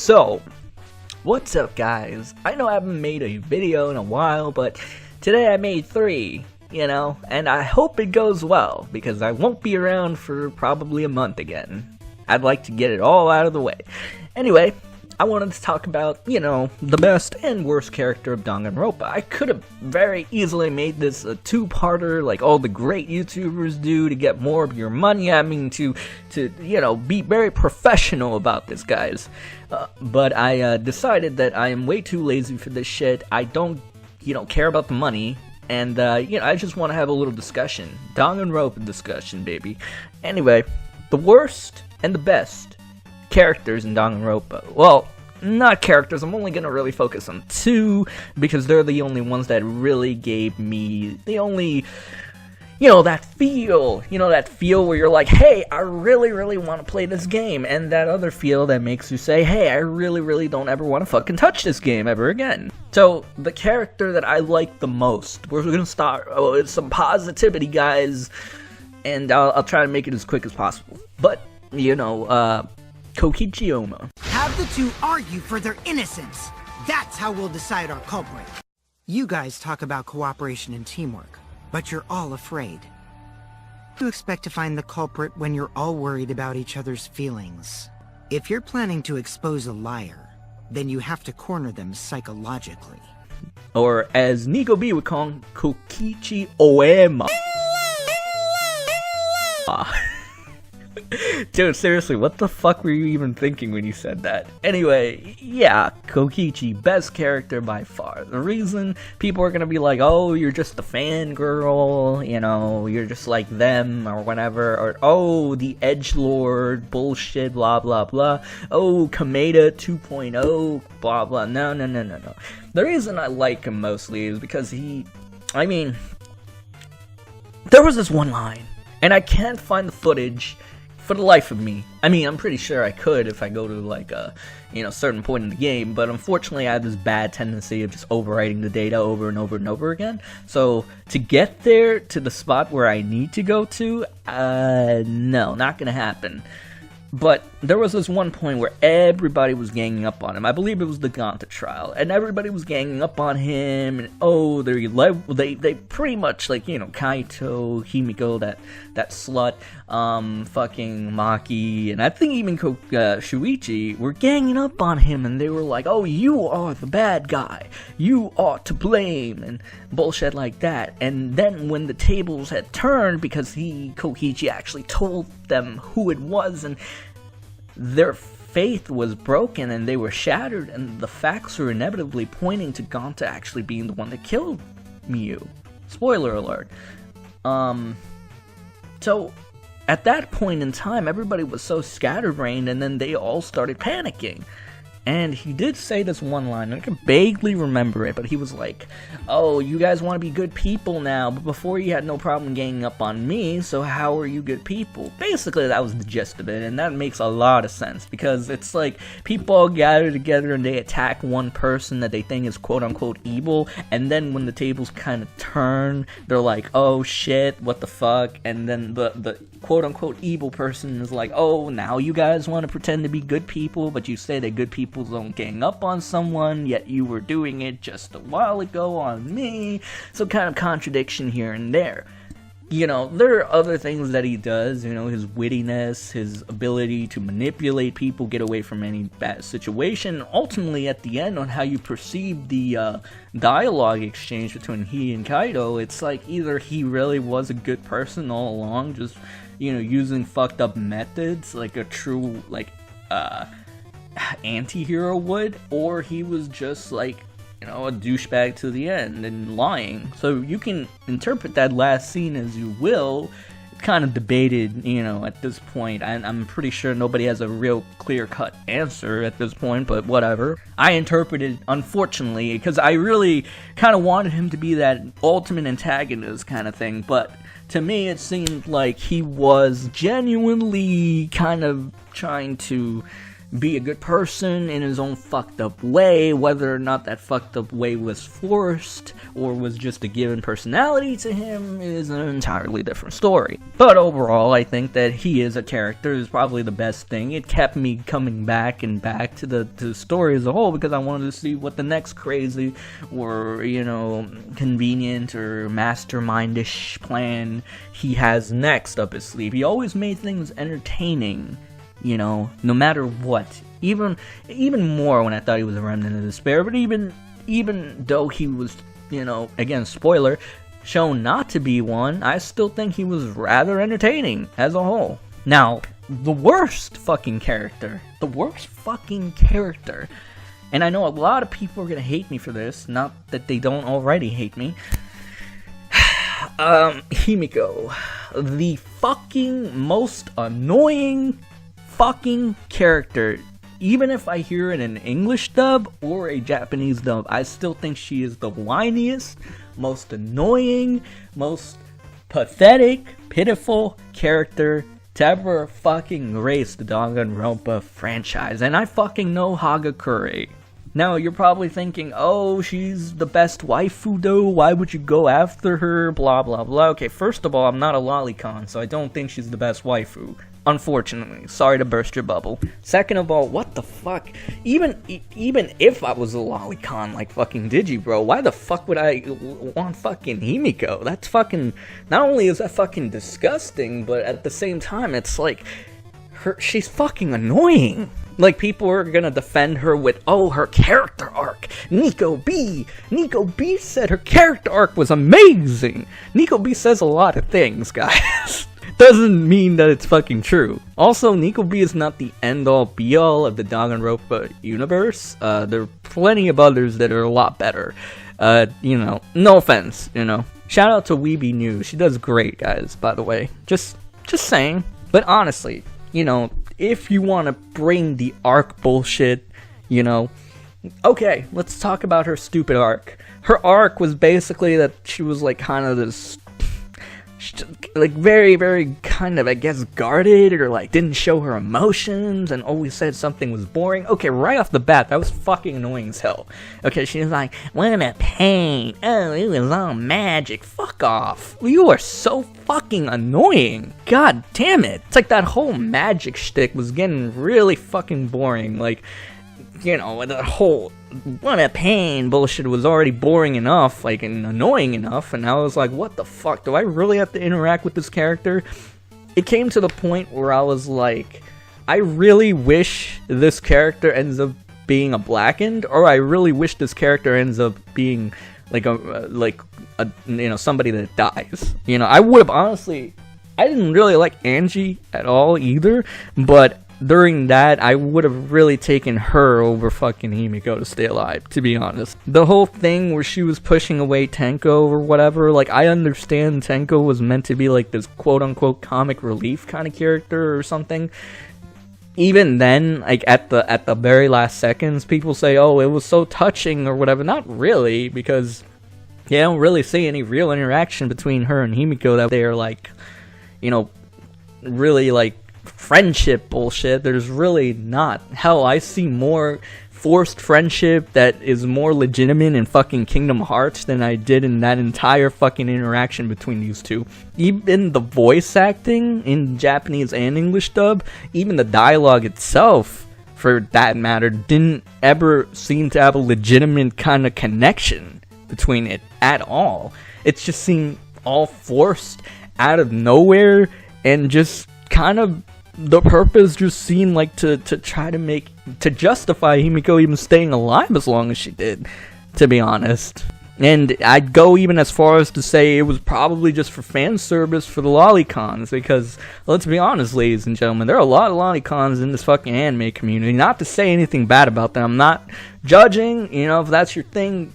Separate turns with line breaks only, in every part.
So, what's up guys? I know I haven't made a video in a while, but today I made 3, and I hope it goes well, because I won't be around for probably a month again. I'd like to get it all out of the way. Anyway, I wanted to talk about, the best and worst character of Danganronpa. I could have very easily made this a 2-parter like all the great YouTubers do to get more of your money. I mean, to be very professional about this, guys. But I decided that I am way too lazy for this shit. I don't, care about the money. And, I just want to have a little discussion. Danganronpa discussion, baby. Anyway, the worst and the best characters in Danganronpa. Well, not characters, I'm only gonna really focus on 2, because they're the only ones that really gave me the only, that feel where you're like, hey, I really want to play this game, and that other feel that makes you say, hey, I really don't ever want to fucking touch this game ever again. So, the character that I like the most, we're gonna start with some positivity, guys, and I'll try to make it as quick as possible. But, Kokichi Ouma.
Have the two argue for their innocence. That's how we'll decide our culprit. You guys talk about cooperation and teamwork, but you're all afraid. You expect to find the culprit when you're all worried about each other's feelings. If you're planning to expose a liar, then you have to corner them psychologically.
Or as Nico B would call him, Kokichi Ouma. Dude, seriously, what the fuck were you even thinking when you said that? Anyway, yeah, Kokichi, best character by far. The reason people are gonna be like, oh, you're just a fangirl, you're just like them, or whatever, or, oh, the edgelord, bullshit, blah, blah, blah, oh, Kameda 2.0, blah, blah, no. The reason I like him mostly is because there was this one line, and I can't find the footage for the life of me. I'm pretty sure I could if I go to, like, a, certain point in the game, but unfortunately I have this bad tendency of just overwriting the data over and over and over again. So, to get there, to the spot where I need to go to, no, not gonna happen. But there was this one point where everybody was ganging up on him. I believe it was the Ganta trial, and everybody was ganging up on him. And oh, they pretty much, like, Kaito, Himiko, that slut, fucking Maki, and I think even Shuichi were ganging up on him, and they were like, oh, you are the bad guy, you are to blame, and bullshit like that. And then when the tables had turned, because Kokichi actually told them who it was, and their faith was broken and they were shattered, and the facts were inevitably pointing to Ganta actually being the one that killed Miyu. Spoiler alert. So at that point in time, everybody was so scatterbrained, and then they all started panicking. And he did say this one line, and I can vaguely remember it, but he was like, oh, you guys want to be good people now, but before you had no problem ganging up on me, so how are you good people? Basically, that was the gist of it, and that makes a lot of sense, because it's like, people all gather together and they attack one person that they think is quote-unquote evil, and then when the tables kind of turn, they're like, oh shit, what the fuck, and then the quote-unquote evil person is like, oh, now you guys want to pretend to be good people, but you say that good people don't gang up on someone, yet you were doing it just a while ago on me. So kind of contradiction here and there. There are other things that he does, his wittiness, his ability to manipulate people, get away from any bad situation. Ultimately, at the end, on how you perceive the dialogue exchange between he and Kaito, it's like either he really was a good person all along, just, using fucked up methods, like a true, anti-hero would, or he was just like, a douchebag to the end and lying. So you can interpret that last scene as you will. It's kind of debated, at this point. I'm pretty sure nobody has a real clear-cut answer at this point, but whatever. I interpreted, unfortunately, because I really kind of wanted him to be that ultimate antagonist kind of thing, but to me it seemed like he was genuinely kind of trying to be a good person in his own fucked up way. Whether or not that fucked up way was forced or was just a given personality to him is an entirely different story. But overall, I think that he is a character is probably the best thing. It kept me coming back and back to the story as a whole because I wanted to see what the next crazy or, you know, convenient or mastermindish plan he has next up his sleeve. He always made things entertaining, you know, no matter what. Even more when I thought he was a remnant of despair. But even though he was, you know, again, spoiler, shown not to be one, I still think he was rather entertaining as a whole. Now, the worst fucking character, and I know a lot of people are gonna hate me for this, not that they don't already hate me, Himiko, the fucking most annoying fucking character. Even if I hear it in an English dub or a Japanese dub, I still think she is the whiniest, most annoying, most pathetic, pitiful character to ever fucking grace the Danganronpa franchise. And I fucking know Hagakure. Now, you're probably thinking, oh, she's the best waifu though, why would you go after her, blah blah blah. Okay, first of all, I'm not a lolicon, so I don't think she's the best waifu. Unfortunately, sorry to burst your bubble. Second of all, what the fuck? Even if I was a lolicon like fucking Digi, bro, why the fuck would I want fucking Himiko? That's fucking, not only is that fucking disgusting, but at the same time, it's like, she's fucking annoying. Like, people are gonna defend her with, oh, her character arc. Nico B said her character arc was amazing. Nico B says a lot of things, guys. Doesn't mean that it's fucking true. Also, Nico B is not the end-all be-all of the Danganronpa universe. There are plenty of others that are a lot better. You know, no offense, you know. Shout out to Weeby News. She does great, guys, by the way. Just saying. But honestly, you know, if you want to bring the arc bullshit, you know, okay, let's talk about her stupid arc. Her arc was basically that she was like kind of this, like very, very kind of, I guess, guarded, or like didn't show her emotions and always said something was boring. Okay, right off the bat, that was fucking annoying as hell. Okay, she was like, what a pain. Oh, it was all magic. Fuck off. You are so fucking annoying. God damn it. It's like that whole magic shtick was getting really fucking boring. Like, you know, the whole what a pain bullshit was already boring enough, like, and annoying enough, and I was like, what the fuck, do I really have to interact with this character? It came to the point where I was like, I really wish this character ends up being a blackened, or I really wish this character ends up being like a you know, somebody that dies. You know, I would have honestly, I didn't really like Angie at all either, but during that, I would have really taken her over fucking Himiko to stay alive, to be honest. The whole thing where she was pushing away Tenko or whatever, like, I understand Tenko was meant to be like this quote-unquote comic relief kind of character or something. Even then, like, at the very last seconds, people say, oh, it was so touching or whatever. Not really, because you don't really see any real interaction between her and Himiko that they are, like, you know, really, like, friendship bullshit. There's really not. Hell, I see more forced friendship that is more legitimate in fucking Kingdom Hearts than I did in that entire fucking interaction between these two. Even the voice acting in Japanese and English dub, even the dialogue itself, for that matter, didn't ever seem to have a legitimate kind of connection between it at all. It just seemed all forced out of nowhere, and just kind of the purpose just seemed like to try to justify Himiko even staying alive as long as she did, to be honest. And I'd go even as far as to say it was probably just for fan service for the lolicons, because let's be honest, ladies and gentlemen, there are a lot of lolicons in this fucking anime community. Not to say anything bad about them, I'm not judging, you know, if that's your thing,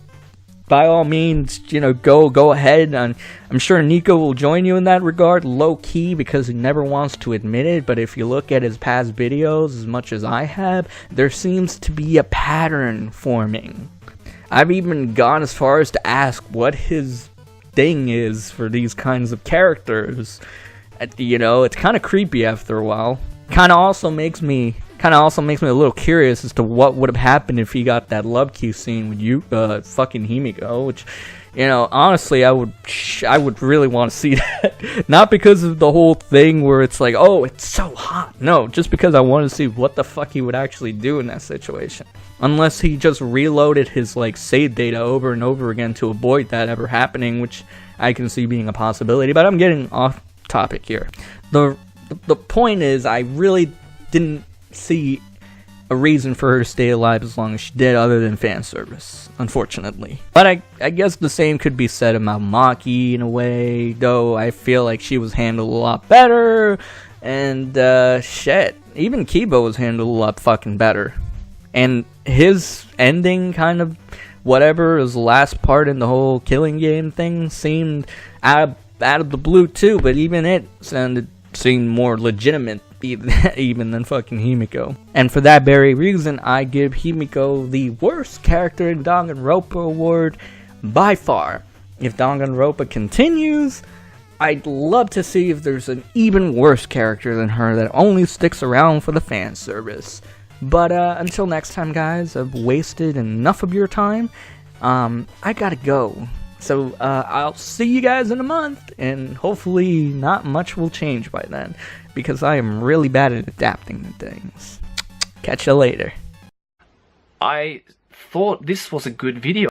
by all means, you know, go ahead. And I'm sure Nico will join you in that regard, low-key, because he never wants to admit it. But if you look at his past videos as much as I have, there seems to be a pattern forming. I've even gone as far as to ask what his thing is for these kinds of characters. You know, it's kind of creepy after a while. Kind of also makes me kind of also makes me a little curious as to what would have happened if he got that love key scene with you, fucking Himiko, which, you know, honestly, I would really want to see that. Not because of the whole thing where it's like, oh, it's so hot. No, just because I want to see what the fuck he would actually do in that situation. Unless he just reloaded his, like, save data over and over again to avoid that ever happening, which I can see being a possibility. But I'm getting off topic here. The point is, I really didn't see a reason for her to stay alive as long as she did, other than fan service, unfortunately. But I guess the same could be said about Maki in a way, though I feel like she was handled a lot better, and shit, even Kiba was handled a lot fucking better. And his ending, kind of whatever, his last part in the whole killing game thing seemed out of the blue too, but even it seemed more legitimate even than fucking Himiko. And for that very reason, I give Himiko the worst character in Danganronpa award by far. If Danganronpa continues, I'd love to see if there's an even worse character than her that only sticks around for the fan service. But until next time, guys, I've wasted enough of your time. I gotta go. So I'll see you guys in a month, and hopefully not much will change by then, because I am really bad at adapting to things. Catch you later.
I thought this was a good video.